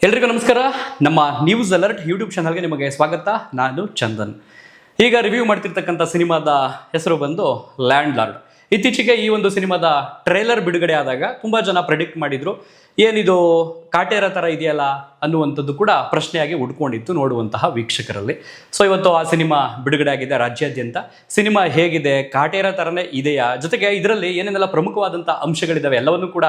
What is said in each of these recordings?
ಎಲ್ರಿಗೂ ನಮಸ್ಕಾರ. ನಮ್ಮ ನ್ಯೂಸ್ ಅಲರ್ಟ್ ಯೂಟ್ಯೂಬ್ ಚಾನಲ್ಗೆ ನಿಮಗೆ ಸ್ವಾಗತ. ನಾನು ಚಂದನ್. ಈಗ ರಿವ್ಯೂ ಮಾಡ್ತಿರ್ತಕ್ಕಂಥ ಸಿನಿಮಾದ ಹೆಸರು ಬಂದು ಲ್ಯಾಂಡ್ ಲಾರ್ಡ್. ಇತ್ತೀಚೆಗೆ ಈ ಒಂದು ಸಿನಿಮಾದ ಟ್ರೇಲರ್ ಬಿಡುಗಡೆ ಆದಾಗ ತುಂಬ ಜನ ಪ್ರೆಡಿಕ್ಟ್ ಮಾಡಿದ್ರು, ಏನಿದು ಕಾಟೇರ ಥರ ಇದೆಯಲ್ಲ ಅನ್ನುವಂಥದ್ದು ಕೂಡ ಪ್ರಶ್ನೆಯಾಗಿ ಉಡ್ಕೊಂಡಿತ್ತು ನೋಡುವಂತಹ ವೀಕ್ಷಕರಲ್ಲಿ. ಸೊ ಇವತ್ತು ಆ ಸಿನಿಮಾ ಬಿಡುಗಡೆ ಆಗಿದೆ ರಾಜ್ಯಾದ್ಯಂತ. ಸಿನಿಮಾ ಹೇಗಿದೆ, ಕಾಟೇರ ಥರನೇ ಇದೆಯಾ, ಜೊತೆಗೆ ಇದರಲ್ಲಿ ಏನೇನೆಲ್ಲ ಪ್ರಮುಖವಾದಂಥ ಅಂಶಗಳಿದ್ದಾವೆ ಎಲ್ಲವನ್ನೂ ಕೂಡ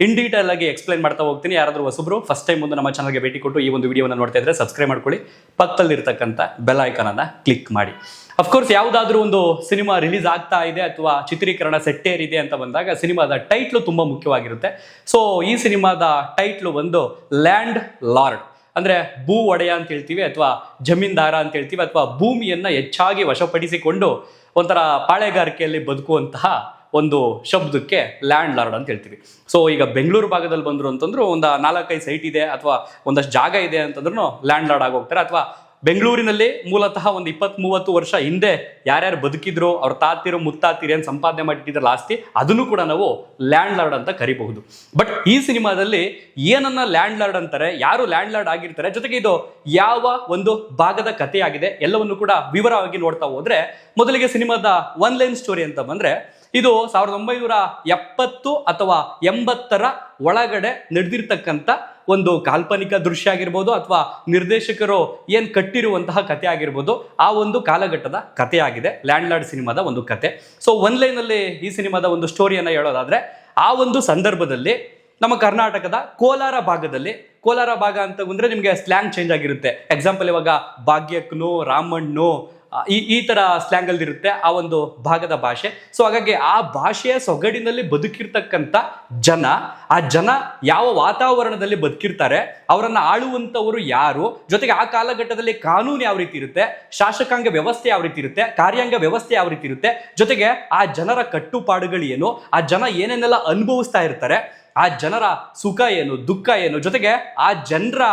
ಇನ್ ಡೀಟೇಲ್ ಆಗಿ ಎಕ್ಸ್ಪ್ಲೈನ್ ಮಾಡ್ತಾ ಹೋಗ್ತೀನಿ. ಯಾರಾದರೂ ಹೊಸಬ್ರು ಫಸ್ಟ್ ಟೈಮ್ ಮುಂದೆ ನಮ್ಮ ಚಾನಲ್ಗೆ ಭೇಟಿ ಕೊಟ್ಟು ಈ ಒಂದು ವಿಡಿಯೋವನ್ನು ನೋಡ್ತಾ ಇದ್ರೆ ಸಬ್ಸ್ಕ್ರೈಬ್ ಮಾಡ್ಕೊಳ್ಳಿ, ಪಕ್ಕದಲ್ಲಿರ್ತಕ್ಕಂಥ ಬೆಲ್ ಐಕಾನನ್ನು ಕ್ಲಿಕ್ ಮಾಡಿ. ಅಫ್ಕೋರ್ಸ್ ಯಾವುದಾದ್ರೂ ಒಂದು ಸಿನಿಮಾ ರಿಲೀಸ್ ಆಗ್ತಾ ಇದೆ ಅಥವಾ ಚಿತ್ರೀಕರಣ ಸೆಟ್ಟೇರಿದೆ ಅಂತ ಬಂದಾಗ ಸಿನಿಮಾದ ಟೈಟ್ಲು ತುಂಬ ಮುಖ್ಯವಾಗಿರುತ್ತೆ. ಸೊ ಈ ಸಿನಿಮಾದ ಟೈಟ್ಲು ಒಂದು ಲ್ಯಾಂಡ್ ಲಾರ್ಡ್, ಅಂದರೆ ಭೂ ಒಡೆಯ ಅಂತ ಹೇಳ್ತೀವಿ ಅಥವಾ ಜಮೀನ್ದಾರ ಅಂತ ಹೇಳ್ತೀವಿ, ಅಥವಾ ಭೂಮಿಯನ್ನು ಹೆಚ್ಚಾಗಿ ವಶಪಡಿಸಿಕೊಂಡು ಒಂಥರ ಪಾಳೆಗಾರಿಕೆಯಲ್ಲಿ ಬದುಕುವಂತಹ ಒಂದು ಶಬ್ದಕ್ಕೆ ಲ್ಯಾಂಡ್ ಲಾರ್ಡ್ ಅಂತ ಹೇಳ್ತೀವಿ. ಸೊ ಈಗ ಬೆಂಗಳೂರು ಭಾಗದಲ್ಲಿ ಬಂದರು ಅಂತಂದ್ರು ಒಂದು 4-5 ಸೈಟ್ ಇದೆ ಅಥವಾ ಒಂದಷ್ಟು ಜಾಗ ಇದೆ ಅಂತಂದ್ರೂ ಲ್ಯಾಂಡ್ ಲಾರ್ಡ್ ಆಗೋಗ್ತಾರೆ. ಅಥವಾ ಬೆಂಗಳೂರಿನಲ್ಲಿ ಮೂಲತಃ ಒಂದು 20-30 ವರ್ಷ ಹಿಂದೆ ಯಾರ್ಯಾರು ಬದುಕಿದ್ರು, ಅವ್ರ ತಾತಿರು ಮುತ್ತಾತಿರು ಏನು ಸಂಪಾದನೆ ಮಾಡಿಟ್ಟಿದ್ರಲ್ಲ ಆಸ್ತಿ, ಅದನ್ನು ಕೂಡ ನಾವು ಲ್ಯಾಂಡ್ ಲಾರ್ಡ್ ಅಂತ ಕರಿಬಹುದು. ಬಟ್ ಈ ಸಿನಿಮಾದಲ್ಲಿ ಏನನ್ನ ಲ್ಯಾಂಡ್ ಲಾರ್ಡ್ ಅಂತಾರೆ, ಯಾರು ಲ್ಯಾಂಡ್ ಲಾರ್ಡ್ ಆಗಿರ್ತಾರೆ, ಜೊತೆಗೆ ಇದು ಯಾವ ಒಂದು ಭಾಗದ ಕಥೆಯಾಗಿದೆ ಎಲ್ಲವನ್ನು ಕೂಡ ವಿವರವಾಗಿ ನೋಡ್ತಾ ಹೋದ್ರೆ, ಮೊದಲಿಗೆ ಸಿನಿಮಾದ ಒನ್ ಲೈನ್ ಸ್ಟೋರಿ ಅಂತ ಬಂದ್ರೆ, ಇದು 1970 ಅಥವಾ 80ರ ಒಳಗಡೆ ನಡೆದಿರ್ತಕ್ಕಂಥ ಒಂದು ಕಾಲ್ಪನಿಕ ದೃಶ್ಯ ಆಗಿರ್ಬೋದು ಅಥವಾ ನಿರ್ದೇಶಕರು ಏನ್ ಕಟ್ಟಿರುವಂತಹ ಕಥೆ ಆಗಿರ್ಬೋದು, ಆ ಒಂದು ಕಾಲಘಟ್ಟದ ಕಥೆಯಾಗಿದೆ ಲ್ಯಾಂಡ್ ಲಾರ್ಡ್ ಸಿನಿಮಾದ ಒಂದು ಕತೆ. ಸೊ ಒನ್ ಲೈನ್ ಅಲ್ಲಿ ಈ ಸಿನಿಮಾದ ಒಂದು ಸ್ಟೋರಿಯನ್ನ ಹೇಳೋದಾದ್ರೆ, ಆ ಒಂದು ಸಂದರ್ಭದಲ್ಲಿ ನಮ್ಮ ಕರ್ನಾಟಕದ ಕೋಲಾರ ಭಾಗ ಅಂತ ಬಂದ್ರೆ ನಿಮಗೆ ಸ್ಲ್ಯಾಂಗ್ ಚೇಂಜ್ ಆಗಿರುತ್ತೆ. ಎಕ್ಸಾಂಪಲ್ ಇವಾಗ ಭಾಗ್ಯಕ್ಕನು, ರಾಮಣ್ಣು, ಈ ತರ ಸ್ಲ್ಯಾಂಗ್ ಅಲ್ಲಿ ಇರುತ್ತೆ ಆ ಒಂದು ಭಾಗದ ಭಾಷೆ. ಸೊ ಹಾಗಾಗಿ ಆ ಭಾಷೆಯ ಸೊಗಡಿನಲ್ಲಿ ಬದುಕಿರ್ತಕ್ಕಂಥ ಆ ಜನ ಯಾವ ವಾತಾವರಣದಲ್ಲಿ ಬದುಕಿರ್ತಾರೆ, ಅವರನ್ನ ಆಳುವಂತವರು ಯಾರು, ಜೊತೆಗೆ ಆ ಕಾಲಘಟ್ಟದಲ್ಲಿ ಕಾನೂನು ಯಾವ ರೀತಿ ಇರುತ್ತೆ, ಶಾಸಕಾಂಗ ವ್ಯವಸ್ಥೆ ಯಾವ ರೀತಿ ಇರುತ್ತೆ, ಕಾರ್ಯಾಂಗ ವ್ಯವಸ್ಥೆ ಯಾವ ರೀತಿ ಇರುತ್ತೆ, ಜೊತೆಗೆ ಆ ಜನರ ಕಟ್ಟುಪಾಡುಗಳು ಏನು, ಆ ಜನ ಏನೇನೆಲ್ಲ ಅನುಭವಿಸ್ತಾ ಇರ್ತಾರೆ, ಆ ಜನರ ಸುಖ ಏನು, ದುಃಖ ಏನು, ಜೊತೆಗೆ ಆ ಜನರ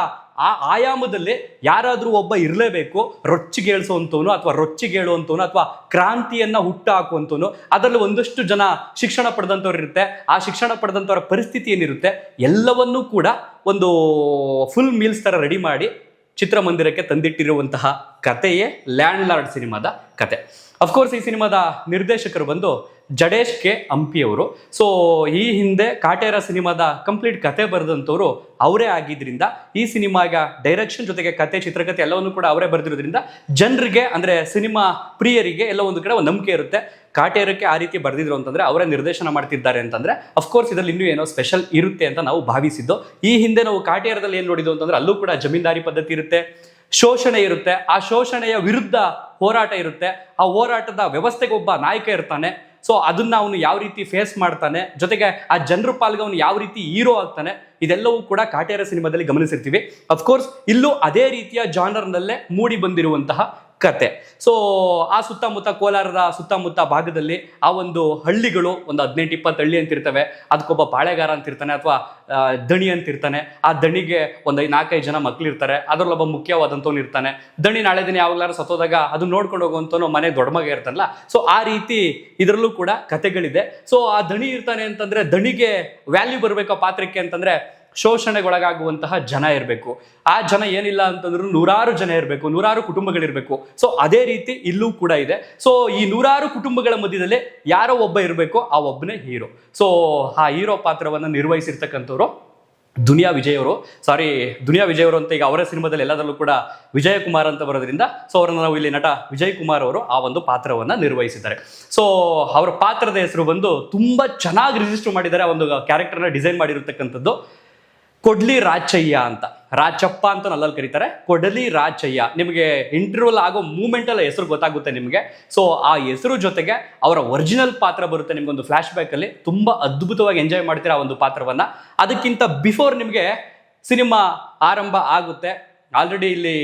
ಆ ಆಯಾಮದಲ್ಲಿ ಯಾರಾದ್ರೂ ಒಬ್ಬ ಇರಲೇಬೇಕು, ರೊಚ್ಚಿಗೇಳಿಸುವಂತವನು ಅಥವಾ ರೊಚ್ಚಿಗೇಳುವಂತವನು ಅಥವಾ ಕ್ರಾಂತಿಯನ್ನ ಹುಟ್ಟು ಹಾಕುವಂತವನು. ಅದರಲ್ಲಿ ಒಂದಷ್ಟು ಜನ ಶಿಕ್ಷಣ ಪಡೆದಂಥವ್ರು ಇರುತ್ತೆ, ಆ ಶಿಕ್ಷಣ ಪಡೆದಂಥವ್ರ ಪರಿಸ್ಥಿತಿ ಏನಿರುತ್ತೆ ಎಲ್ಲವನ್ನೂ ಕೂಡ ಒಂದು ಫುಲ್ ಮೀಲ್ಸ್ ತರ ರೆಡಿ ಮಾಡಿ ಚಿತ್ರಮಂದಿರಕ್ಕೆ ತಂದಿಟ್ಟಿರುವಂತಹ ಕಥೆಯೇ ಲ್ಯಾಂಡ್ ಲಾರ್ಡ್ ಸಿನಿಮಾದ ಕತೆ. ಅಫ್ಕೋರ್ಸ್ ಈ ಸಿನಿಮಾದ ನಿರ್ದೇಶಕರು ಬಂದು ಜಡೇಶ್ ಕೆ ಹಂಪಿ ಅವರು. ಸೊ ಈ ಹಿಂದೆ ಕಾಟೇರ ಸಿನಿಮಾದ ಕಂಪ್ಲೀಟ್ ಕತೆ ಬರೆದಂಥವ್ರು ಅವರೇ ಆಗಿದ್ರಿಂದ ಈ ಸಿನಿಮಾಗ ಡೈರೆಕ್ಷನ್ ಜೊತೆಗೆ ಕತೆ, ಚಿತ್ರಕಥೆ ಎಲ್ಲವನ್ನು ಕೂಡ ಅವರೇ ಬರೆದಿರೋದ್ರಿಂದ ಜನರಿಗೆ ಅಂದ್ರೆ ಸಿನಿಮಾ ಪ್ರಿಯರಿಗೆ ಎಲ್ಲ ಒಂದು ಕಡೆ ಒಂದು ನಂಬಿಕೆ ಇರುತ್ತೆ, ಕಾಟೇರಕ್ಕೆ ಆ ರೀತಿ ಬರೆದಿದ್ರು ಅಂತಂದ್ರೆ ಅವರೇ ನಿರ್ದೇಶನ ಮಾಡ್ತಿದ್ದಾರೆ ಅಂತಂದ್ರೆ ಅಫ್ಕೋರ್ಸ್ ಇದರಲ್ಲಿ ಇನ್ನೂ ಏನೋ ಸ್ಪೆಷಲ್ ಇರುತ್ತೆ ಅಂತ ನಾವು ಭಾವಿಸಿದ್ದು. ಈ ಹಿಂದೆ ನಾವು ಕಾಟೇರದಲ್ಲಿ ಏನು ನೋಡಿದ್ದು ಅಂತಂದ್ರೆ ಅಲ್ಲೂ ಕೂಡ ಜಮೀನ್ದಾರಿ ಪದ್ಧತಿ ಇರುತ್ತೆ, ಶೋಷಣೆ ಇರುತ್ತೆ, ಆ ಶೋಷಣೆಯ ವಿರುದ್ಧ ಹೋರಾಟ ಇರುತ್ತೆ, ಆ ಹೋರಾಟದ ವ್ಯವಸ್ಥೆಗೆ ಒಬ್ಬ ನಾಯಕ ಇರ್ತಾನೆ. ಸೊ ಅದನ್ನ ಅವನು ಯಾವ ರೀತಿ ಫೇಸ್ ಮಾಡ್ತಾನೆ, ಜೊತೆಗೆ ಆ ಜನರ ಪಾಲ್ಗೆ ಅವನು ಯಾವ ರೀತಿ ಹೀರೋ ಆಗ್ತಾನೆ, ಇದೆಲ್ಲವೂ ಕೂಡ ಕಾಟೇರ ಸಿನಿಮಾದಲ್ಲಿ ಗಮನಿಸಿರ್ತೀವಿ. ಅಫ್ಕೋರ್ಸ್ ಇಲ್ಲೂ ಅದೇ ರೀತಿಯ ಜಾನರ್ನಲ್ಲೇ ಮೂಡಿ ಬಂದಿರುವಂತಹ ಕತೆ. ಸೊ ಆ ಸುತ್ತಮುತ್ತ ಕೋಲಾರದ ಸುತ್ತಮುತ್ತ ಭಾಗದಲ್ಲಿ ಆ ಒಂದು ಹಳ್ಳಿಗಳು ಒಂದು 18-20 ಹಳ್ಳಿ ಅಂತ ಇರ್ತವೆ. ಅದಕ್ಕೊಬ್ಬ ಪಾಳೆಗಾರ ಅಂತ ಇರ್ತಾನೆ ಅಥವಾ ದಣಿ ಅಂತ ಇರ್ತಾನೆ. ಆ ದಣಿಗೆ ಒಂದು 4-5 ಜನ ಮಕ್ಳಿರ್ತಾರೆ, ಅದರಲ್ಲೊಬ್ಬ ಮುಖ್ಯವಾದಂಥವ್ನು ಇರ್ತಾನೆ. ದಣಿ ನಾಳೆ ದಿನ ಯಾವಾಗಲಾರು ಸತ್ತೋದಾಗ ಅದು ನೋಡ್ಕೊಂಡು ಹೋಗುವಂಥವ್ನು ಮನೆ ದೊಡ್ಡ ಮಗ ಇರ್ತಾನಲ್ಲ. ಸೊ ಆ ರೀತಿ ಇದರಲ್ಲೂ ಕೂಡ ಕತೆಗಳಿದೆ. ಸೊ ಆ ದಣಿ ಇರ್ತಾನೆ ಅಂತಂದ್ರೆ ದಣಿಗೆ ವ್ಯಾಲ್ಯೂ ಬರಬೇಕು ಆ ಪಾತ್ರಕ್ಕೆ ಅಂತಂದ್ರೆ ಶೋಷಣೆಗೊಳಗಾಗುವಂತಹ ಜನ ಇರಬೇಕು. ಆ ಜನ ಏನಿಲ್ಲ ಅಂತಂದ್ರೂ 100 ಜನ ಇರಬೇಕು, 100 ಕುಟುಂಬಗಳಿರ್ಬೇಕು. ಸೊ ಅದೇ ರೀತಿ ಇಲ್ಲೂ ಕೂಡ ಇದೆ. ಸೊ ಈ 100 ಕುಟುಂಬಗಳ ಮಧ್ಯದಲ್ಲಿ ಯಾರೋ ಒಬ್ಬ ಇರಬೇಕು, ಆ ಒಬ್ಬನೇ ಹೀರೋ. ಸೊ ಆ ಹೀರೋ ಪಾತ್ರವನ್ನು ನಿರ್ವಹಿಸಿರ್ತಕ್ಕಂಥವ್ರು ದುನಿಯಾ ವಿಜಯ್ ಅವರು ಅಂತ ಈಗ ಅವರ ಸಿನಿಮಾದಲ್ಲಿ ಎಲ್ಲದರಲ್ಲೂ ಕೂಡ ವಿಜಯಕುಮಾರ್ ಅಂತ ಬರೋದ್ರಿಂದ ಸೊ ಅವರನ್ನು ನಾವು ಇಲ್ಲಿ ನಟ ವಿಜಯ್ ಕುಮಾರ್ ಅವರು ಆ ಒಂದು ಪಾತ್ರವನ್ನ ನಿರ್ವಹಿಸಿದ್ದಾರೆ. ಸೊ ಅವರ ಪಾತ್ರದ ಹೆಸರು ಬಂದು ತುಂಬಾ ಚೆನ್ನಾಗಿ ರಿಜಿಸ್ಟರ್ ಮಾಡಿದ್ದಾರೆ. ಆ ಒಂದು ಕ್ಯಾರೆಕ್ಟರ್ನ ಡಿಸೈನ್ ಮಾಡಿರತಕ್ಕಂಥದ್ದು ಕೊಡ್ಲಿ ರಾಚಯ್ಯ ಅಂತ, ರಾಚಪ್ಪ ಅಂತ ನಲ್ಲಲ್ಲಿ ಕರೀತಾರೆ, ಕೊಡಲಿ ರಾಚಯ್ಯ. ನಿಮಗೆ ಇಂಟರ್ವ್ಯೂಲ್ ಆಗೋ ಮೂಮೆಂಟ್ ಅಲ್ಲ ಹೆಸರು ಗೊತ್ತಾಗುತ್ತೆ ನಿಮಗೆ. ಸೊ ಆ ಹೆಸರು ಜೊತೆಗೆ ಅವರ ಒರಿಜಿನಲ್ ಪಾತ್ರ ಬರುತ್ತೆ ನಿಮ್ಗೊಂದು ಫ್ಲಾಶ್ ಬ್ಯಾಕ್ ಅಲ್ಲಿ. ತುಂಬಾ ಅದ್ಭುತವಾಗಿ ಎಂಜಾಯ್ ಮಾಡ್ತೀರಾ ಆ ಒಂದು ಪಾತ್ರವನ್ನ. ಅದಕ್ಕಿಂತ ಬಿಫೋರ್ ನಿಮಗೆ ಸಿನಿಮಾ ಆರಂಭ ಆಗುತ್ತೆ, ಆಲ್ರೆಡಿ ಇಲ್ಲಿ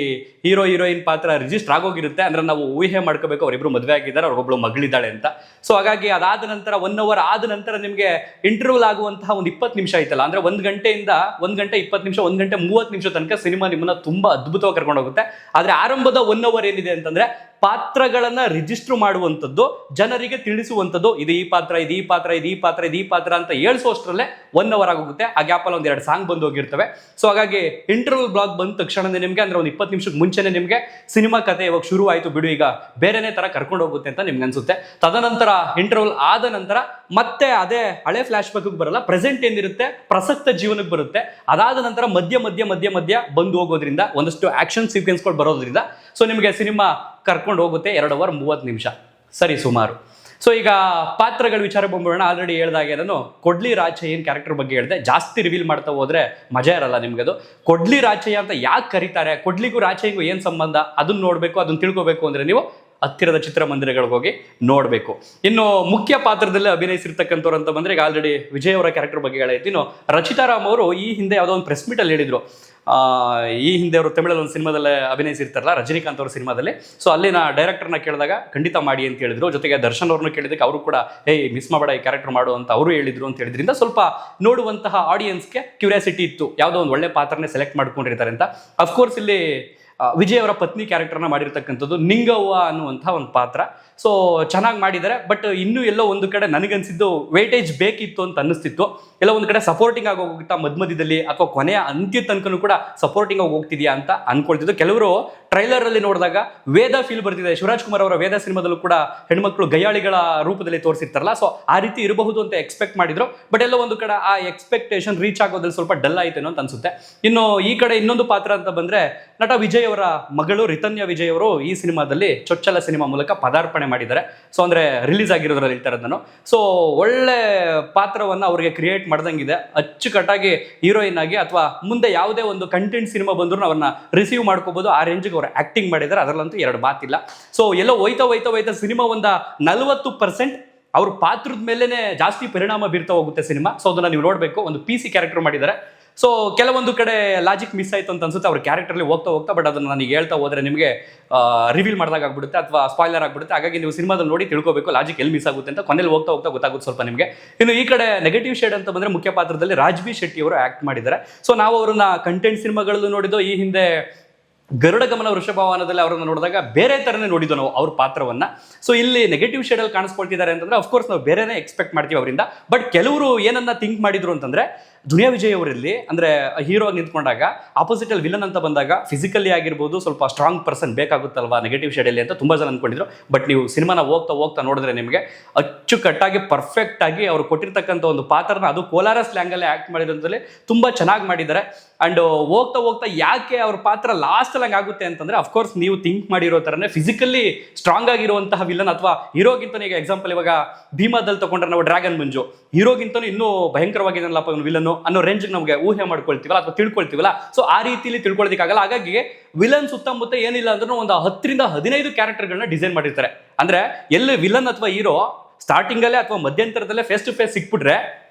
ಹೀರೋ ಹೀರೋಯಿನ್ ಪಾತ್ರ ರಿಜಿಸ್ಟರ್ ಆಗೋಗಿರುತ್ತೆ. ಅಂದ್ರೆ ನಾವು ಊಹೆ ಮಾಡ್ಕೋಬೇಕು ಅವರಿಬ್ರು ಮದುವೆ ಆಗಿದ್ದಾರೆ, ಅವ್ರಿಗೊಬ್ಳು ಮಗಳಿದ್ದಾಳೆ ಅಂತ. ಸೊ ಹಾಗಾಗಿ ಅದಾದ ನಂತರ 1 hour ಆದ ನಂತರ ನಿಮಗೆ ಇಂಟರ್ವ್ಯೂಲ್ ಆಗುವಂತಹ ಒಂದು 20 ನಿಮಿಷ ಆಯ್ತಲ್ಲ, ಅಂದ್ರೆ 1 ಗಂಟೆಯಿಂದ 1 ಗಂಟೆ 20 ನಿಮಿಷ 1 ಗಂಟೆ 30 ನಿಮಿಷ ತನಕ ಸಿನಿಮಾ ನಿಮ್ಮನ್ನ ತುಂಬಾ ಅದ್ಭುತವಾಗಿ ಕರ್ಕೊಂಡು ಹೋಗುತ್ತೆ. ಆದ್ರೆ ಆರಂಭದ 1 hour ಏನಿದೆ ಅಂತಂದ್ರೆ ಪಾತ್ರಗಳನ್ನ ರಿಜಿಸ್ಟರ್ ಮಾಡುವಂಥದ್ದು, ಜನರಿಗೆ ತಿಳಿಸುವಂಥದ್ದು, ಇದು ಈ ಪಾತ್ರ, ಇದು ಈ ಪಾತ್ರ, ಇದು ಈ ಪಾತ್ರ, ಇದು ಈ ಪಾತ್ರ ಅಂತ ಹೇಳಿಸುವಷ್ಟರಲ್ಲೇ 1 hour ಆಗೋಗುತ್ತೆ. ಆ ಗ್ಯಾಪಲ್ಲಿ 1-2 ಸಾಂಗ್ ಬಂದು ಹೋಗಿರ್ತವೆ. ಸೊ ಹಾಗಾಗಿ ಇಂಟರ್ವಲ್ ಬ್ಲಾಕ್ ಬಂದ ತಕ್ಷಣನೇ ನಿಮಗೆ ಅಂದ್ರೆ ಒಂದು 20 ನಿಮಿಷಕ್ಕೆ ಮುಂಚೆನೆ ನಿಮಗೆ ಸಿನಿಮಾ ಕತೆ ಇವಾಗ ಶುರು ಆಯ್ತು ಬಿಡು, ಈಗ ಬೇರೆನೇ ತರ ಕರ್ಕೊಂಡು ಹೋಗುತ್ತೆ ಅಂತ ನಿಮ್ಗೆ ಅನ್ಸುತ್ತೆ. ತದನಂತರ ಇಂಟರ್ವಲ್ ಆದ ನಂತರ ಮತ್ತೆ ಅದೇ ಹಳೆ ಫ್ಲಾಶ್ ಬ್ಯಾಕ್ ಬರಲ್ಲ, ಪ್ರೆಸೆಂಟ್ ಏನಿರುತ್ತೆ ಪ್ರಸಕ್ತ ಜೀವನಕ್ಕೆ ಬರುತ್ತೆ. ಅದಾದ ನಂತರ ಮಧ್ಯ ಬಂದು ಹೋಗೋದ್ರಿಂದ ಒಂದಷ್ಟು ಆಕ್ಷನ್ ಸೀಕ್ವೆನ್ಸ್ಗಳು ಬರೋದ್ರಿಂದ ಸೊ ನಿಮಗೆ ಸಿನಿಮಾ ಕರ್ಕೊಂಡು ಹೋಗುತ್ತೆ 2 hour 30 ನಿಮಿಷ ಸರಿ ಸುಮಾರು. ಸೊ ಈಗ ಪಾತ್ರಗಳ ವಿಚಾರ ಬಂದ್ಬಿಡೋಣ. ಆಲ್ರೆಡಿ ಹೇಳ್ದಾಗೆ ನಾನು ಕೊಡ್ಲಿ ರಾಚಯ್ಯನ್ ಕ್ಯಾರೆಕ್ಟರ್ ಬಗ್ಗೆ ಹೇಳಿದೆ. ಜಾಸ್ತಿ ರಿವೀಲ್ ಮಾಡ್ತಾ ಹೋದ್ರೆ ಮಜಾ ಇರಲ್ಲ ನಿಮ್ಗೆ. ಅದು ಕೊಡ್ಲಿ ರಾಚಯ್ಯ ಅಂತ ಯಾಕೆ ಕರೀತಾರೆ, ಕೊಡ್ಲಿಗೂ ರಾಚಯ್ಯಗೂ ಏನ್ ಸಂಬಂಧ, ಅದನ್ನ ನೋಡ್ಬೇಕು, ಅದನ್ನ ತಿಳ್ಕೊಬೇಕು ಅಂದ್ರೆ ನೀವು ಹತ್ತಿರದ ಚಿತ್ರಮಂದಿರಗಳಿಗೆ ಹೋಗಿ ನೋಡಬೇಕು. ಇನ್ನು ಮುಖ್ಯ ಪಾತ್ರದಲ್ಲಿ ಅಭಿನಯಿಸಿರ್ತಕ್ಕಂಥವ್ರು ಅಂತ ಬಂದ್ರೆ ಈಗ ಆಲ್ರೆಡಿ ವಿಜಯ್ ಅವರ ಕ್ಯಾರೆಕ್ಟರ್ ಬಗ್ಗೆ ಹೇಳಿದ್ದು. ಇನ್ನು ರಚಿತಾ ರಾಮ್ ಅವರು ಈ ಹಿಂದೆ ಯಾವುದೋ ಒಂದು ಪ್ರೆಸ್ ಮೀಟ್ ಅಲ್ಲಿ ಹೇಳಿದ್ರು, ಈ ಹಿಂದೆ ಅವರು ತಮಿಳಲ್ಲಿ ಒಂದು ಸಿನಿಮಾದಲ್ಲಿ ಅಭಿನಯಿಸಿರ್ತಾರಲ್ಲ ರಜನಿಕಾಂತ್ ಅವ್ರ ಸಿನಿಮಾದಲ್ಲಿ. ಸೊ ಅಲ್ಲಿನ ಡೈರೆಕ್ಟರ್ನ ಕೇಳಿದಾಗ ಖಂಡಿತ ಮಾಡಿ ಅಂತ ಹೇಳಿದ್ರು. ಜೊತೆಗೆ ದರ್ಶನ್ ಅವ್ರನ್ನ ಕೇಳಿದಕ್ಕೆ ಅವರು ಕೂಡ ಮಿಸ್ ಮಾಡಬೇಡ ಈ ಕ್ಯಾರೆಕ್ಟರ್ ಮಾಡು ಅಂತ ಅವರು ಹೇಳಿದ್ರು ಅಂತ ಹೇಳಿದ್ರಿಂದ ಸ್ವಲ್ಪ ನೋಡುವಂತಹ ಆಡಿಯನ್ಸ್ಗೆ ಕ್ಯೂರಿಯಾಸಿಟಿ ಇತ್ತು, ಯಾವುದೋ ಒಂದು ಒಳ್ಳೆ ಪಾತ್ರನೇ ಸೆಲೆಕ್ಟ್ ಮಾಡ್ಕೊಂಡಿರ್ತಾರೆ ಅಂತ. ಅಫ್ಕೋರ್ಸ್ ಇಲ್ಲಿ ವಿಜಯ್ ಅವರ ಪತ್ನಿ ಕ್ಯಾರೆಕ್ಟರ್ನ ಮಾಡಿರ್ತಕ್ಕಂಥದ್ದು ನಿಂಗವ್ವ ಅನ್ನುವಂಥ ಒಂದು ಪಾತ್ರ. ಸೊ ಚೆನ್ನಾಗಿ ಮಾಡಿದ್ದಾರೆ. ಬಟ್ ಇನ್ನೂ ಎಲ್ಲೋ ಒಂದು ಕಡೆ ನನಗನ್ಸಿದ್ದು ವೇಟೇಜ್ ಬೇಕಿತ್ತು ಅಂತ ಅನ್ನಿಸ್ತಿತ್ತು. ಎಲ್ಲ ಒಂದು ಕಡೆ ಸಪೋರ್ಟಿಂಗ್ ಆಗಿ ಹೋಗುತ್ತಾ ಮಧ್ಯದಲ್ಲಿ ಅಥವಾ ಕೊನೆಯ ಅಂತ್ಯ ತನಕನೂ ಕೂಡ ಸಪೋರ್ಟಿಂಗ್ ಆಗಿ ಹೋಗ್ತಿದ್ಯಾ ಅಂತ ಅನ್ಕೊಳ್ತಿದ್ದು. ಕೆಲವರು ಟ್ರೈಲರ್ ಅಲ್ಲಿ ನೋಡಿದಾಗ ವೇದ ಫೀಲ್ ಬರ್ತಿದೆ. ಶಿವರಾಜ್ ಕುಮಾರ್ ಅವರ ವೇದ ಸಿನಿಮಾದಲ್ಲೂ ಕೂಡ ಹೆಣ್ಮಕ್ಳು ಗಯ್ಯಾಳಿಗಳ ರೂಪದಲ್ಲಿ ತೋರಿಸಿರ್ತಾರಲ್ಲ, ಸೊ ಆ ರೀತಿ ಇರಬಹುದು ಅಂತ ಎಕ್ಸ್ಪೆಕ್ಟ್ ಮಾಡಿದ್ರು. ಬಟ್ ಎಲ್ಲ ಒಂದು ಕಡೆ ಆ ಎಕ್ಸ್ಪೆಕ್ಟೇಷನ್ ರೀಚ್ ಆಗೋದ್ರಲ್ಲಿ ಸ್ವಲ್ಪ ಡಲ್ ಆಯ್ತೇನೋ ಅಂತ ಅನ್ಸುತ್ತೆ. ಇನ್ನು ಈ ಕಡೆ ಇನ್ನೊಂದು ಪಾತ್ರ ಅಂತ ಬಂದ್ರೆ ನಟ ವಿಜಯ್ ಅವರ ಮಗಳು ರಿತನ್ಯ ವಿಜಯ್ ಅವರು ಈ ಸಿನಿಮಾದಲ್ಲಿ ಚೊಚ್ಚಲ ಸಿನಿಮಾ ಮೂಲಕ ಪದಾರ್ಪಣೆ ಮಾಡಿದ್ದಾರೆ. ಸೊ ಅಂದ್ರೆ ರಿಲೀಸ್ ಆಗಿರೋದ್ರಲ್ಲಿ ಹೇಳ್ತಾ ಇರೋದು ನಾನು. ಸೊ ಒಳ್ಳೆ ಪಾತ್ರವನ್ನ ಅವ್ರಿಗೆ ಕ್ರಿಯೇಟ್ ಮಾಡ್ದಂಗಿದೆ. ಅಚ್ಚುಕಟ್ಟಾಗಿ ಹೀರೋಯಿನ್ ಆಗಿ ಅಥವಾ ಮುಂದೆ ಯಾವುದೇ ಒಂದು ಕಂಟೆಂಟ್ ಸಿನಿಮಾ ಬಂದ್ರು ಅವ್ರನ್ನ ರಿಸೀವ್ ಮಾಡ್ಕೋಬಹುದು, ಆ ರೇಂಜ್ಗೆ ಅವ್ರು ಆಕ್ಟಿಂಗ್ ಮಾಡಿದ್ದಾರೆ. ಅದರಲ್ಲಂತೂ 2 ಮಾತಿಲ್ಲ. ಸೊ ಎಲ್ಲೋ ಹೋಯ್ತಾ ಸಿನಿಮಾ ಒಂದು 40% ಅವ್ರ ಪಾತ್ರದ ಮೇಲೆನೆ ಜಾಸ್ತಿ ಪರಿಣಾಮ ಬೀರ್ತಾ ಹೋಗುತ್ತೆ ಸಿನಿಮಾ. ಸೊ ಅದನ್ನ ನೀವು ನೋಡ್ಬೇಕು. ಒಂದು PC ಕ್ಯಾರೆಕ್ಟರ್ ಮಾಡಿದ್ದಾರೆ. ಸೊ ಕೆಲವೊಂದು ಕಡೆ ಲಾಜಿಕ್ ಮಿಸ್ ಆಯ್ತು ಅಂತ ಅನ್ಸುತ್ತೆ ಅವ್ರ ಕ್ಯಾರೆಕ್ಟರ್ಲಿ ಹೋಗ್ತಾ. ಬಟ್ ಅದನ್ನು ನನಗೆ ಹೇಳ್ತಾ ಹೋದ್ರೆ ನಿಮಗೆ ರಿವೀಲ್ ಮಾಡಿದಾಗ ಆಗ್ಬಿಡುತ್ತೆ ಅಥವಾ ಸ್ಪಾಯ್ಲರ್ ಆಗ್ಬಿಡುತ್ತೆ. ಹಾಗಾಗಿ ನೀವು ಸಿನಿಮಾದಲ್ಲಿ ನೋಡಿ ತಿಳ್ಕೊಬೇಕು ಲಾಜಿಕ್ ಎಲ್ಲಿ ಮಿಸ್ ಆಗುತ್ತೆ ಅಂತ. ಕೊನೆಯಲ್ಲಿ ಹೋಗ್ತಾ ಗೊತ್ತಾಗುತ್ತೆ ಸ್ವಲ್ಪ ನಿಮಗೆ. ಇನ್ನು ಈ ಕಡೆ ನೆಗೆಟಿವ್ ಶೇಡ್ ಅಂತ ಬಂದ್ರೆ ಮುಖ್ಯ ಪಾತ್ರದಲ್ಲಿ ರಾಜ್ಬಿ ಶೆಟ್ಟಿ ಅವರು ಆಕ್ಟ್ ಮಾಡಿದ್ದಾರೆ. ಸೊ ನಾವು ಅವ್ರನ್ನ ಕಂಟೆಂಟ್ ಸಿನಿಮಾಗಳಲ್ಲೂ ನೋಡಿದ್ದು, ಈ ಹಿಂದೆ ಗರುಡ ಗಮನ ವೃಷಭವಾಹನದಲ್ಲಿ ಅವರನ್ನು ನೋಡಿದಾಗ ಬೇರೆ ತರನೇ ನೋಡಿದ್ದು ನಾವು ಅವ್ರ ಪಾತ್ರವನ್ನ. ಸೊ ಇಲ್ಲಿ ನೆಗೆಟಿವ್ ಶೇಡ್ ಅಲ್ಲಿ ಕಾಣಿಸ್ಕೊಳ್ತಿದ್ದಾರೆ ಅಂತಂದ್ರೆ ಅಫ್ಕೋರ್ಸ್ ನಾವು ಬೇರೆನೇ ಎಕ್ಸ್ಪೆಕ್ಟ್ ಮಾಡ್ತೀವಿ ಅವರಿಂದ. ಬಟ್ ಕೆಲವರು ಏನನ್ನ ಥಿಂಕ್ ಮಾಡಿದ್ರು ಅಂತಂದ್ರೆ ದುನಿಯಾ ವಿಜಯ್ ಅವರಲ್ಲಿ ಅಂದ್ರೆ ಹೀರೋ ಆಗಿ ನಿಂತ್ಕೊಂಡಾಗ ಆಪೋಸಿಟ್ ಅಲ್ಲಿ ವಿಲನ್ ಅಂತ ಬಂದಾಗ ಫಿಸಿಕಲಿ ಆಗಿರ್ಬೋದು ಸ್ವಲ್ಪ ಸ್ಟ್ರಾಂಗ್ ಪರ್ಸನ್ ಬೇಕಾಗುತ್ತಲ್ವಾ ನೆಗೆಟಿವ್ ಶೇಡಲ್ಲಿ ಅಂತ ತುಂಬಾ ಜನ ಅನ್ಕೊಂಡಿದ್ರು. ಬಟ್ ನೀವು ಸಿನಿಮಾನ ಹೋಗ್ತಾ ನೋಡಿದ್ರೆ ನಿಮಗೆ ಅಚ್ಚುಕಟ್ಟಾಗಿ ಪರ್ಫೆಕ್ಟ್ ಆಗಿ ಅವ್ರು ಕೊಟ್ಟಿರ್ತಕ್ಕಂಥ ಒಂದು ಪಾತ್ರನ, ಅದು ಕೋಲಾರ ಸ್ಲ್ಯಾಂಗ್ ಅಲ್ಲಿ ಆಕ್ಟ್ ಮಾಡಿರೋದ್ರಲ್ಲಿ ತುಂಬಾ ಚೆನ್ನಾಗಿ ಮಾಡಿದ್ದಾರೆ. ಅಂಡ್ ಹೋಗ್ತಾ ಯಾಕೆ ಅವ್ರ ಪಾತ್ರ ಲಾಸ್ಟ್ ಅಲ್ಲಿ ಆಗುತ್ತೆ ಅಂತಂದ್ರೆ ಅಫ್ಕೋರ್ಸ್ ನೀವು ಥಿಂಕ್ ಮಾಡಿರೋ ತರನೇ ಫಿಸಿಕಲಿ ಸ್ಟ್ರಾಂಗ್ ಆಗಿರುವಂತಹ ವಿಲನ್ ಅಥವಾ ಹೀರೋಗಿಂತ ಈಗ ಎಕ್ಸಾಂಪಲ್ ಇವಾಗ ಭೀಮಾದಲ್ಲಿ ತಗೊಂಡ್ರೆ ನಾವು ಡ್ರ್ಯಾಗನ್ ಮಂಜು ಹೀರೋಗಿಂತನೂ ಇನ್ನೂ ಭಯಂಕರವಾಗಿದೆಯಲ್ಲಪ್ಪ ವಿಲನ್ ಅನ್ನೋ ರೇಂಜ್ ನಮಗೆ ಊಹೆ ಮಾಡ್ಕೊಳ್ತೀವಲ್ಲ ಅಥವಾ ತಿಳ್ಕೊಳ್ತೀವಲ್ಲ. ಸೊ ಆ ರೀತಿಯಲ್ಲಿ ತಿಳ್ಕೊಳ್ಳೋದಕ್ಕಾಗಲ್ಲ. ಹಾಗಾಗಿ ವಿಲನ್ ಸುತ್ತಮುತ್ತ ಏನಿಲ್ಲ ಅಂದ್ರೂ ಒಂದು 10 ರಿಂದ 15 ಕ್ಯಾರೆಕ್ಟರ್ಗಳನ್ನ ಡಿಸೈನ್ ಮಾಡಿರ್ತಾರೆ. ಅಂದ್ರೆ ಎಲ್ಲಿ ವಿಲನ್ ಅಥವಾ ಹೀರೋ ಸ್ಟಾರ್ಟಿಂಗ್ ಅಲ್ಲೇ ಅಥವಾ ಮಧ್ಯಂತರದಲ್ಲೇ ಫೇಸ್ ಟು ಫೇಸ್ ಸಿಕ್ಬಿಟ್ರೆ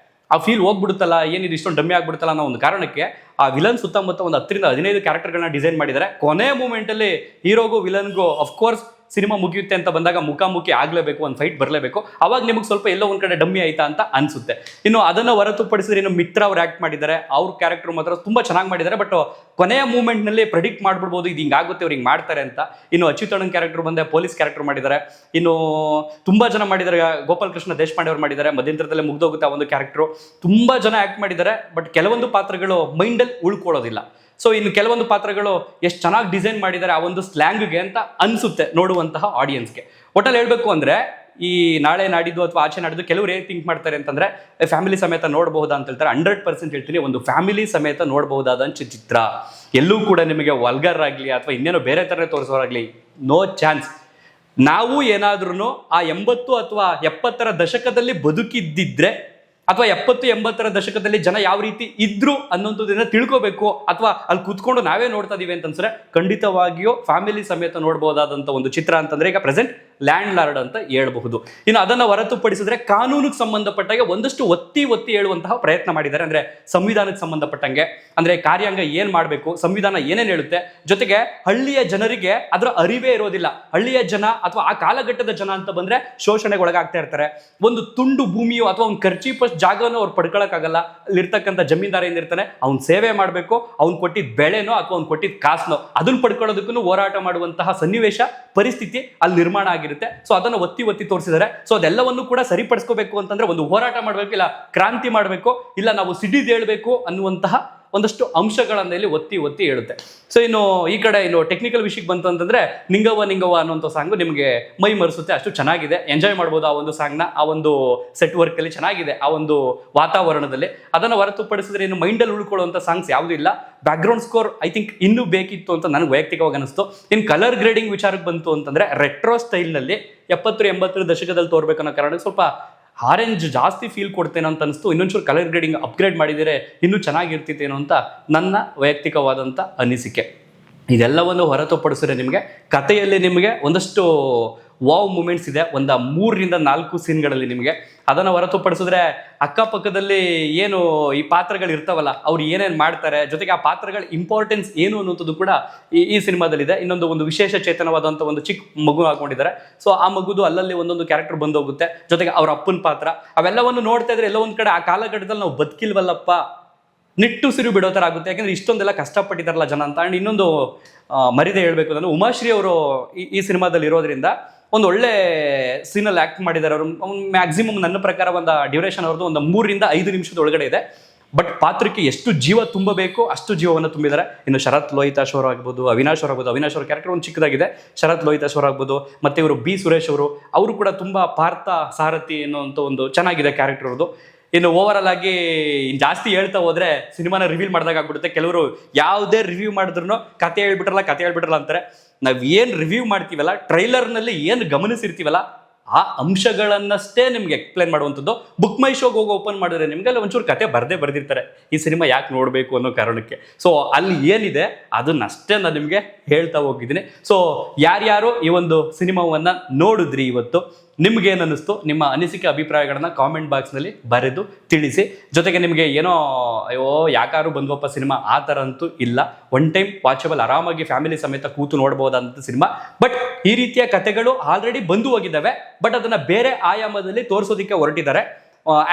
ಆ ಫೀಲ್ ಹೋಗ್ಬಿಡುತ್ತಲ್ಲ, ಏನಿದು ಇಷ್ಟೊಂದು ಡಮ್ಮಿ ಆಗ್ಬಿಡುತ್ತಲ್ಲ ಅನ್ನೋ ಒಂದು ಕಾರಣಕ್ಕೆ ಆ ವಿಲನ್ ಸುತ್ತಮುತ್ತ ಒಂದು 10 ರಿಂದ 15 ಕ್ಯಾರೆಕ್ಟರ್ಗಳನ್ನ ಡಿಸೈನ್ ಮಾಡಿದ್ದಾರೆ. ಕೊನೆ ಮೂಮೆಂಟ್ ಅಲ್ಲಿ ಹೀರೋಗೂ ವಿಲನ್ಗೂ ಅಫ್ಕೋರ್ಸ್ ಸಿನಿಮಾ ಮುಗಿಯುತ್ತೆ ಅಂತ ಬಂದಾಗ ಮುಖಾಮುಖಿ ಆಗ್ಲೇಬೇಕು, ಒಂದು ಫೈಟ್ ಬರಲೇಬೇಕು. ಅವಾಗ ನಿಮಗೆ ಸ್ವಲ್ಪ ಎಲ್ಲೋ ಒಂದ್ ಕಡೆ ಡಮ್ಮಿ ಆಯ್ತಾ ಅಂತ ಅನ್ಸುತ್ತೆ. ಇನ್ನು ಅದನ್ನ ಹೊರತುಪಡಿಸಿದ್ರೆ ಇನ್ನು ಮಿತ್ರ ಅವ್ರು ಆಕ್ಟ್ ಮಾಡಿದ್ದಾರೆ. ಅವ್ರ ಕ್ಯಾರೆಕ್ಟರ್ ಮಾತ್ರ ತುಂಬಾ ಚೆನ್ನಾಗಿ ಮಾಡಿದ್ದಾರೆ. ಬಟ್ ಕೊನೆಯ ಮೂಮೆಂಟ್ ನಲ್ಲಿ ಪ್ರೆಡಿಕ್ಟ್ ಮಾಡ್ಬಿಡ್ಬೋದು ಇದು ಹಿಂಗಾಗುತ್ತೆ, ಅವ್ರು ಹಿಂಗೆ ಮಾಡ್ತಾರೆ ಅಂತ. ಇನ್ನು ಅಚ್ಯುತಣ್ಣನ್ ಕ್ಯಾರೆಕ್ಟರ್ ಬಂದೆ ಪೊಲೀಸ್ ಕ್ಯಾರೆಕ್ಟರ್ ಮಾಡಿದ್ದಾರೆ. ಇನ್ನು ತುಂಬಾ ಜನ ಮಾಡಿದ್ದಾರೆ. ಗೋಪಾಲ್ ಕೃಷ್ಣ ದೇಶಪಾಂಡೆ ಅವ್ರು ಮಾಡಿದ್ದಾರೆ. ಮಧ್ಯಂತರದಲ್ಲೇ ಮುಗ್ದೋಗುತ್ತೆ ಆ ಒಂದು ಕ್ಯಾರೆಕ್ಟರ್. ತುಂಬಾ ಜನ ಆಕ್ಟ್ ಮಾಡಿದ್ದಾರೆ. ಬಟ್ ಕೆಲವೊಂದು ಪಾತ್ರಗಳು ಮೈಂಡಲ್ಲಿ ಉಳ್ಕೊಳ್ಳೋದಿಲ್ಲ. ಸೊ ಇನ್ನು ಕೆಲವೊಂದು ಪಾತ್ರಗಳು ಎಷ್ಟು ಚೆನ್ನಾಗಿ ಡಿಸೈನ್ ಮಾಡಿದ್ದಾರೆ ಆ ಒಂದು ಸ್ಲ್ಯಾಂಗ್ಗೆ ಅಂತ ಅನ್ಸುತ್ತೆ ನೋಡುವಂತಹ ಆಡಿಯನ್ಸ್ಗೆ. ಒಟ್ಟಲ್ಲಿ ಹೇಳ್ಬೇಕು ಅಂದ್ರೆ ಈ ನಾಳೆ ನಾಡಿದ್ದು ಅಥವಾ ಆಚೆ ನಾಡಿದ್ದು ಕೆಲವರು ಏನ್ ಥಿಂಕ್ ಮಾಡ್ತಾರೆ ಅಂತಂದ್ರೆ ಫ್ಯಾಮಿಲಿ ಸಮೇತ ನೋಡಬಹುದಾ ಅಂತ ಹೇಳ್ತಾರೆ. 100% ಹೇಳ್ತೀನಿ, ಒಂದು ಫ್ಯಾಮಿಲಿ ಸಮೇತ ನೋಡಬಹುದಾದ ಚಿತ್ರ. ಎಲ್ಲೂ ಕೂಡ ನಿಮಗೆ ವಲ್ಗರ್ ಆಗಲಿ ಅಥವಾ ಇನ್ನೇನೋ ಬೇರೆ ತರ ತೋರಿಸೋರಾಗ್ಲಿ ನೋ ಚಾನ್ಸ್. ನಾವು ಏನಾದ್ರೂ ಆ 80 ಅಥವಾ 70ರ ದಶಕದಲ್ಲಿ ಬದುಕಿದ್ದಿದ್ರೆ ಅಥವಾ 70-80ರ ದಶಕದಲ್ಲಿ ಜನ ಯಾವ ರೀತಿ ಇದ್ರು ಅನ್ನೋದನ್ನ ತಿಳ್ಕೋಬೇಕು ಅಥವಾ ಅಲ್ಲಿ ಕೂತ್ಕೊಂಡು ನಾವೇ ನೋಡ್ತಾ ಇದೀವಿ ಅಂತ ಅನ್ಸ್ರೆ ಖಂಡಿತವಾಗಿಯೂ ಫ್ಯಾಮಿಲಿ ಸಮೇತ ನೋಡಬಹುದಾದಂತ ಒಂದು ಚಿತ್ರ ಅಂತಂದ್ರೆ ಈಗ ಪ್ರೆಸೆಂಟ್ ಲ್ಯಾಂಡ್ ಲಾರ್ಡ್ ಅಂತ ಹೇಳ್ಬಹುದು. ಇನ್ನು ಅದನ್ನ ಹೊರತುಪಡಿಸಿದ್ರೆ ಕಾನೂನಿಗೆ ಸಂಬಂಧಪಟ್ಟಾಗೆ ಒಂದಷ್ಟು ಒತ್ತಿ ಹೇಳುವಂತಹ ಪ್ರಯತ್ನ ಮಾಡಿದ್ದಾರೆ. ಅಂದ್ರೆ ಸಂವಿಧಾನಕ್ಕೆ ಸಂಬಂಧಪಟ್ಟಂಗೆ, ಅಂದ್ರೆ ಕಾರ್ಯಾಂಗ ಏನ್ ಮಾಡಬೇಕು, ಸಂವಿಧಾನ ಏನೇನ್ ಹೇಳುತ್ತೆ, ಜೊತೆಗೆ ಹಳ್ಳಿಯ ಜನರಿಗೆ ಅದರ ಅರಿವೇ ಇರೋದಿಲ್ಲ. ಹಳ್ಳಿಯ ಜನ ಅಥವಾ ಆ ಕಾಲಘಟ್ಟದ ಜನ ಅಂತ ಬಂದ್ರೆ ಶೋಷಣೆಗೆ ಒಳಗಾಗ್ತಾ ಇರ್ತಾರೆ. ಒಂದು ತುಂಡು ಭೂಮಿಯೋ ಅಥವಾ ಒಂದು ಖರ್ಚೀಪಷ್ಟು ಜಾಗನೋ ಅವ್ರು ಪಡ್ಕೊಳಕ್ಕಾಗಲ್ಲ. ಅಲ್ಲಿರ್ತಕ್ಕಂಥ ಜಮೀನ್ದಾರ ಏನಿರ್ತಾನೆ ಅವ್ನ್ ಸೇವೆ ಮಾಡಬೇಕು, ಅವ್ನ್ ಕೊಟ್ಟಿದ್ದ ಬೆಳೆನೋ ಅಥವಾ ಅವ್ನ್ ಕೊಟ್ಟಿದ್ದ ಕಾಸನೋ ಅದನ್ನ ಪಡ್ಕೊಳ್ಳೋದಕ್ಕೂ ಹೋರಾಟ ಮಾಡುವಂತಹ ಸನ್ನಿವೇಶ ಪರಿಸ್ಥಿತಿ ಅಲ್ಲಿ ನಿರ್ಮಾಣ ಆಗಿರುತ್ತೆ. ಸೊ ಅದನ್ನು ಒತ್ತಿ ತೋರಿಸಿದ್ದಾರೆ. ಸೊ ಅದೆಲ್ಲವನ್ನು ಕೂಡ ಸರಿಪಡಿಸ್ಕೋಬೇಕು ಅಂತಂದ್ರೆ ಒಂದು ಹೋರಾಟ ಮಾಡಬೇಕು, ಇಲ್ಲ ಕ್ರಾಂತಿ ಮಾಡಬೇಕು, ಇಲ್ಲ ನಾವು ಸಿಡಿದೇಳಬೇಕು ಅನ್ನುವಂತಹ ಒಂದಷ್ಟು ಅಂಶಗಳನ್ನ ಇಲ್ಲಿ ಒತ್ತಿ ಹೇಳುತ್ತೆ. ಸೊ ಇನ್ನು ಈ ಕಡೆ ಇನ್ನು ಟೆಕ್ನಿಕಲ್ ವಿಷಯಕ್ಕೆ ಬಂತು ಅಂತಂದ್ರೆ ನಿಂಗವ್ವ ಅನ್ನುವಂಥ ಸಾಂಗು ನಿಮಗೆ ಮೈ ಮರೆಸುತ್ತೆ. ಅಷ್ಟು ಚೆನ್ನಾಗಿದೆ, ಎಂಜಾಯ್ ಮಾಡ್ಬೋದು ಆ ಒಂದು ಸಾಂಗ್ನ. ಆ ಒಂದು ಸೆಟ್ ವರ್ಕ್ ಅಲ್ಲಿ ಚೆನ್ನಾಗಿದೆ, ಆ ಒಂದು ವಾತಾವರಣದಲ್ಲಿ. ಅದನ್ನು ಹೊರತುಪಡಿಸಿದ್ರೆ ಇನ್ನು ಮೈಂಡಲ್ಲಿ ಉಳ್ಕೊಳ್ಳುವಂಥ ಸಾಂಗ್ಸ್ ಯಾವುದೂ ಇಲ್ಲ. ಬ್ಯಾಕ್ಗ್ರೌಂಡ್ ಸ್ಕೋರ್ ಐ ಥಿಂಕ್ ಇನ್ನೂ ಬೇಕಿತ್ತು ಅಂತ ನನಗೆ ವೈಯಕ್ತಿಕವಾಗಿ ಅನಿಸ್ತು. ಇನ್ನು ಕಲರ್ ಗ್ರೇಡಿಂಗ್ ವಿಚಾರಕ್ಕೆ ಬಂತು ಅಂತಂದ್ರೆ ರೆಟ್ರೋ ಸ್ಟೈಲ್ನಲ್ಲಿ 70-80 ದಶಕದಲ್ಲಿ ತೋರ್ಬೇಕನ್ನೋ ಕಾರಣ ಸ್ವಲ್ಪ ಆರೆಂಜ್ ಜಾಸ್ತಿ ಫೀಲ್ ಕೊಡ್ತೇನೋ ಅಂತ ಅನಿಸ್ತು. ಇನ್ನೊಂಚೂರು ಕಲರ್ ಗ್ರೇಡಿಂಗ್ ಅಪ್ಗ್ರೇಡ್ ಮಾಡಿದರೆ ಇನ್ನೂ ಚೆನ್ನಾಗಿರ್ತಿತ್ತೇನೋ ಅಂತ ನನ್ನ ವೈಯಕ್ತಿಕವಾದಂಥ ಅನಿಸಿಕೆ. ಇದೆಲ್ಲವನ್ನು ಹೊರತುಪಡಿಸಿದ್ರೆ ನಿಮಗೆ ಕಥೆಯಲ್ಲಿ ನಿಮಗೆ ಒಂದಷ್ಟು ವಾವ್ ಮೂಮೆಂಟ್ಸ್ ಇದೆ. 3-4 ಸೀನ್ಗಳಲ್ಲಿ ನಿಮಗೆ. ಅದನ್ನು ಹೊರತುಪಡಿಸಿದ್ರೆ ಅಕ್ಕಪಕ್ಕದಲ್ಲಿ ಏನು ಈ ಪಾತ್ರಗಳು ಇರ್ತಾವಲ್ಲ, ಅವ್ರು ಏನೇನು ಮಾಡ್ತಾರೆ, ಜೊತೆಗೆ ಆ ಪಾತ್ರಗಳ ಇಂಪಾರ್ಟೆನ್ಸ್ ಏನು ಅನ್ನೋದು ಕೂಡ ಈ ಸಿನಿಮಾದಲ್ಲಿದೆ. ಒಂದು ವಿಶೇಷ ಚೇತನವಾದಂಥ ಒಂದು ಚಿಕ್ಕ ಮಗು ಹಾಕೊಂಡಿದ್ದಾರೆ. ಸೊ ಆ ಮಗುದು ಅಲ್ಲಲ್ಲಿ ಒಂದೊಂದು ಕ್ಯಾರೆಕ್ಟರ್ ಬಂದೋಗುತ್ತೆ. ಜೊತೆಗೆ ಅವ್ರ ಅಪ್ಪನ ಪಾತ್ರ, ಅವೆಲ್ಲವನ್ನು ನೋಡ್ತಾ ಇದ್ರೆ ಎಲ್ಲ ಒಂದು ಕಡೆ ಆ ಕಾಲಘಟ್ಟದಲ್ಲಿ ನಾವು ಬದುಕಿಲ್ವಲ್ಲಪ್ಪ, ನಿಟ್ಟುಸಿರು ಬಿಡೋ ಥರ ಆಗುತ್ತೆ. ಯಾಕಂದ್ರೆ ಇಷ್ಟೊಂದೆಲ್ಲ ಕಷ್ಟಪಟ್ಟಿದ್ದಾರಲ್ಲ ಜನ ಅಂತ. ಆ್ಯಂಡ್ ಇನ್ನೊಂದು ಮರಿದೆ ಹೇಳ್ಬೇಕು ನಾನು, ಉಮಾಶ್ರೀ ಅವರು ಈ ಸಿನಿಮಾದಲ್ಲಿ ಇರೋದ್ರಿಂದ ಒಂದು ಒಳ್ಳೆ ಸೀನಲ್ಲಿ ಆ್ಯಕ್ಟ್ ಮಾಡಿದ್ದಾರೆ ಅವರು. ಮ್ಯಾಕ್ಸಿಮಮ್ ನನ್ನ ಪ್ರಕಾರ ಒಂದು ಡ್ಯೂರೇಷನ್ ಅವ್ರದ್ದು 3-5 ನಿಮಿಷದ ಒಳಗಡೆ ಇದೆ. ಬಟ್ ಪಾತ್ರಕ್ಕೆ ಎಷ್ಟು ಜೀವ ತುಂಬಬೇಕು ಅಷ್ಟು ಜೀವವನ್ನು ತುಂಬಿದ್ದಾರೆ. ಇನ್ನು ಶರತ್ ಲೋಹಿತಾಶ್ ಅವರು ಆಗ್ಬೋದು, ಅವಿನಾಶ್ ಅವ್ರ ಕ್ಯಾರೆಕ್ಟರ್ ಒಂದು ಚಿಕ್ಕದಾಗಿದೆ. ಶರತ್ ಲೋಹಿತಾಶ್ ಅವರು ಆಗ್ಬೋದು, ಮತ್ತೆ ಇವರು ಬಿ ಸುರೇಶ್ ಅವರು ಕೂಡ ತುಂಬ ಪಾರ್ಥ ಸಾರಥಿ ಅನ್ನೋಂಥ ಒಂದು ಚೆನ್ನಾಗಿದೆ ಕ್ಯಾರೆಕ್ಟರ್ ಅವ್ರದ್ದು. ಇನ್ನು ಓವರಾಲ್ ಆಗಿ ಜಾಸ್ತಿ ಹೇಳ್ತಾ ಹೋದ್ರೆ ಸಿನಿಮಾನ ರಿವೀಲ್ ಮಾಡಿದಾಗ ಆಗ್ಬಿಡುತ್ತೆ. ಕೆಲವರು ಯಾವುದೇ ರಿವ್ಯೂ ಮಾಡಿದ್ರು ಕತೆ ಹೇಳ್ಬಿಟ್ರಲ್ಲ ಅಂತಾರೆ. ನಾವು ಏನು ರಿವ್ಯೂ ಮಾಡ್ತೀವಲ್ಲ, ಟ್ರೈಲರ್ನಲ್ಲಿ ಏನು ಗಮನಿಸಿರ್ತೀವಲ್ಲ ಆ ಅಂಶಗಳನ್ನಷ್ಟೇ ನಿಮ್ಗೆ ಎಕ್ಸ್ಪ್ಲೈನ್ ಮಾಡುವಂಥದ್ದು. ಬುಕ್ ಮೈ ಶೋಗೆ ಹೋಗಿ ಓಪನ್ ಮಾಡಿದ್ರೆ ನಿಮ್ಗೆ ಅಲ್ಲಿ ಒಂಚೂರು ಕತೆ ಬರ್ದಿರ್ತಾರೆ, ಈ ಸಿನಿಮಾ ಯಾಕೆ ನೋಡಬೇಕು ಅನ್ನೋ ಕಾರಣಕ್ಕೆ. ಸೊ ಅಲ್ಲಿ ಏನಿದೆ ಅದನ್ನಷ್ಟೇ ನಾನು ನಿಮಗೆ ಹೇಳ್ತಾ ಹೋಗಿದ್ದೀನಿ. ಸೊ ಯಾರ್ಯಾರು ಈ ಒಂದು ಸಿನಿಮಾವನ್ನು ನೋಡಿದ್ರಿ ಇವತ್ತು, ನಿಮ್ಗೇನು ಅನ್ನಿಸ್ತು, ನಿಮ್ಮ ಅನಿಸಿಕೆ ಅಭಿಪ್ರಾಯಗಳನ್ನ ಕಾಮೆಂಟ್ ಬಾಕ್ಸ್ನಲ್ಲಿ ಬರೆದು ತಿಳಿಸಿ. ಜೊತೆಗೆ ನಿಮಗೆ ಏನೋ ಅಯ್ಯೋ ಯಾಕಾರು ಬಂದ್ವಪ್ಪ ಸಿನಿಮಾ ಆ ಥರ ಅಂತೂ ಇಲ್ಲ. ಒನ್ ಟೈಮ್ ವಾಚಬಲ್, ಆರಾಮಾಗಿ ಫ್ಯಾಮಿಲಿ ಸಮೇತ ಕೂತು ನೋಡ್ಬೋದಂಥ ಸಿನಿಮಾ. ಬಟ್ ಈ ರೀತಿಯ ಕಥೆಗಳು ಆಲ್ರೆಡಿ ಬಂದು ಹೋಗಿದ್ದಾವೆ, ಬಟ್ ಅದನ್ನು ಬೇರೆ ಆಯಾಮದಲ್ಲಿ ತೋರಿಸೋದಕ್ಕೆ ಹೊರಟಿದ್ದಾರೆ.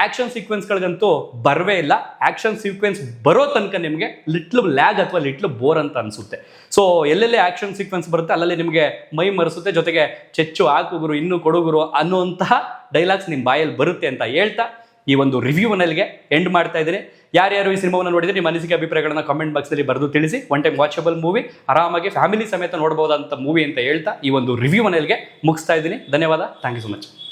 ಆಕ್ಷನ್ ಸೀಕ್ವೆನ್ಸ್ಗಳಿಗಂತೂ ಬರವೇ ಇಲ್ಲ. ಆಕ್ಷನ್ ಸೀಕ್ವೆನ್ಸ್ ಬರೋ ತನಕ ನಿಮಗೆ ಲಿಟ್ಲು ಲ್ಯಾಗ್ ಅಥವಾ ಲಿಟ್ಲು ಬೋರ್ ಅಂತ ಅನಿಸುತ್ತೆ. ಸೊ ಎಲ್ಲೆಲ್ಲಿ ಆಕ್ಷನ್ ಸೀಕ್ವೆನ್ಸ್ ಬರುತ್ತೆ ಅಲ್ಲಲ್ಲಿ ನಿಮಗೆ ಮೈ ಮರೆಸುತ್ತೆ. ಜೊತೆಗೆ ಚೆಚ್ಚು ಹಾಕುಗುರು ಇನ್ನು ಕೊಡುಗುರು ಅನ್ನುವಂತಹ ಡೈಲಾಗ್ಸ್ ನಿಮ್ಮ ಬಾಯಲ್ಲಿ ಬರುತ್ತೆ ಅಂತ ಹೇಳ್ತಾ ಈ ಒಂದು ರಿವ್ಯೂವಲ್ಲಿಗೆ ಎಂಡ್ ಮಾಡ್ತಾ ಇದ್ದೀನಿ. ಯಾರ್ಯಾರು ಈ ಸಿನಿಮಾವನ್ನು ನೋಡಿದ್ರೆ ನಿಮ್ಮ ಅನಿಸಿಕೆ ಅಭಿಪ್ರಾಯಗಳನ್ನ ಕಾಮೆಂಟ್ ಬಾಕ್ಸಲ್ಲಿ ಬರೆದು ತಿಳಿಸಿ. ಒನ್ ಟೈಮ್ ವಾಚಬಲ್ ಮೂವಿ, ಆರಾಮಾಗಿ ಫ್ಯಾಮಿಲಿ ಸಮೇತ ನೋಡ್ಬೋದಂತ ಮೂವಿ ಅಂತ ಹೇಳ್ತಾ ಈ ಒಂದು ರಿವ್ಯೂವಲ್ಲಿಗೆ ಮುಗಿಸ್ತಾ ಇದ್ದೀನಿ. ಧನ್ಯವಾದ. Thank you so much.